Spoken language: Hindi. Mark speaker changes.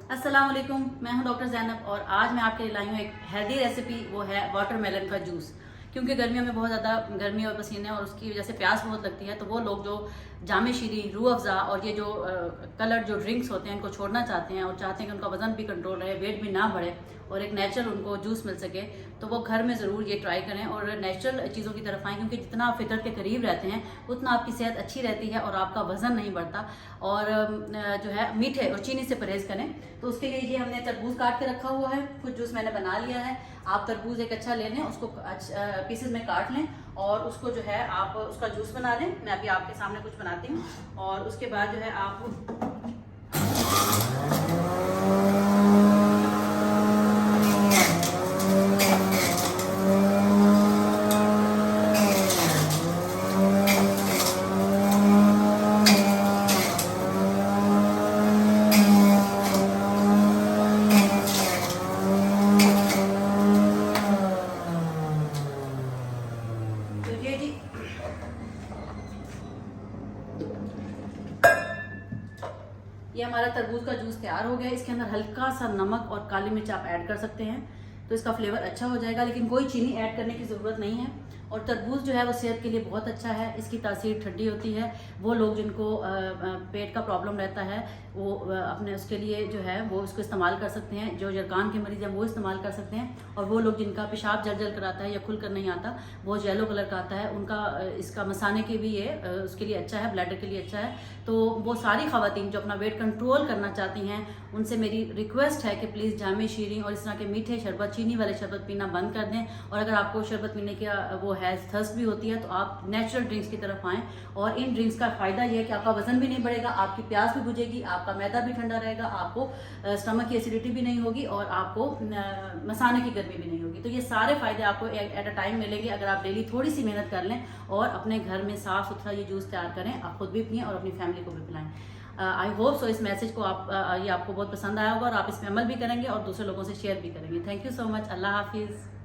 Speaker 1: अस्सलाम वालेकुम, मैं हूं डॉक्टर जैनब और आज मैं आपके लिए लाई हूं एक हेल्दी रेसिपी। वो है वाटरमेलन का जूस। क्योंकि गर्मियों में बहुत ज़्यादा गर्मी और पसीने और उसकी वजह से प्यास बहुत लगती है, तो वो लोग जो जामे शीरी, रूह अफ़ज़ा और ये जो कलर जो ड्रिंक्स होते हैं इनको छोड़ना चाहते हैं और चाहते हैं कि उनका वजन भी कंट्रोल रहे, वेट भी ना बढ़े और एक नेचुरल उनको जूस मिल सके, तो वो घर में ज़रूर ये ट्राई करें और नेचुरल चीज़ों की तरफ आएँ। क्योंकि जितना आप फितरत के करीब रहते हैं उतना आपकी सेहत अच्छी रहती है और आपका वज़न नहीं बढ़ता। और जो है मीठे और चीनी से परहेज़ करें। तो उसके लिए ये हमने तरबूज काट के रखा हुआ है, कुछ जूस मैंने बना लिया है। आप तरबूज एक अच्छा ले लें, उसको पीसेस में काट लें और उसको जो है आप उसका जूस बना लें। मैं अभी आपके सामने कुछ बनाती हूँ और उसके बाद जो है आप तो ये जी ये हमारा तरबूज का जूस तैयार हो गया। इसके अंदर हल्का सा नमक और काली मिर्च आप ऐड कर सकते हैं, तो इसका फ्लेवर अच्छा हो जाएगा, लेकिन कोई चीनी ऐड करने की ज़रूरत नहीं है। और तरबूज जो है वो सेहत के लिए बहुत अच्छा है, इसकी तासीर ठंडी होती है। वो लोग जिनको पेट का प्रॉब्लम रहता है वो अपने उसके लिए जो है वो उसको इस्तेमाल कर सकते हैं। जो जरकान के मरीज़ हैं वो इस्तेमाल कर सकते हैं। और वो लोग जिनका पेशाब जल जल कर आता है या खुल कर नहीं आता, वो येलो कलर का आता है, उनका इसका मसाने के भी ये उसके लिए अच्छा है, ब्लैडर के लिए अच्छा है। तो वो सारी ख़वातीन जो अपना वेट कंट्रोल करना चाहती हैं उनसे मेरी रिक्वेस्ट है कि प्लीज़ जामे शीरी और इस तरह के मीठे शरबत, चीनी वाले शरबत पीना बंद कर दें। और अगर आपको शरबत पीने का वो है, थर्स्ट भी होती है, तो आप नेचुरल ड्रिंक्स की तरफ आएँ। और इन ड्रिंक्स का फ़ायदा ये है कि आपका वजन भी नहीं बढ़ेगा, आपकी प्यास भी बुझेगी, आपका मैदा भी ठंडा रहेगा, आपको स्टमक की एसिडिटी भी नहीं होगी और आपको मसाने की गर्मी भी नहीं होगी। तो ये सारे फ़ायदे आपको एट अ टाइम मिलेंगे अगर आप डेली थोड़ी सी मेहनत कर लें और अपने घर में साफ़ सुथरा ये जूस तैयार करें। आप खुद भी पिएँ और अपनी फैमिली को भी पिलाएं। आई होप सो इस मैसेज को ये आपको बहुत पसंद आया होगा और आप इस पर अमल भी करेंगे और दूसरे लोगों से शेयर भी करेंगे। Thank you so much. अल्लाह हाफिज़।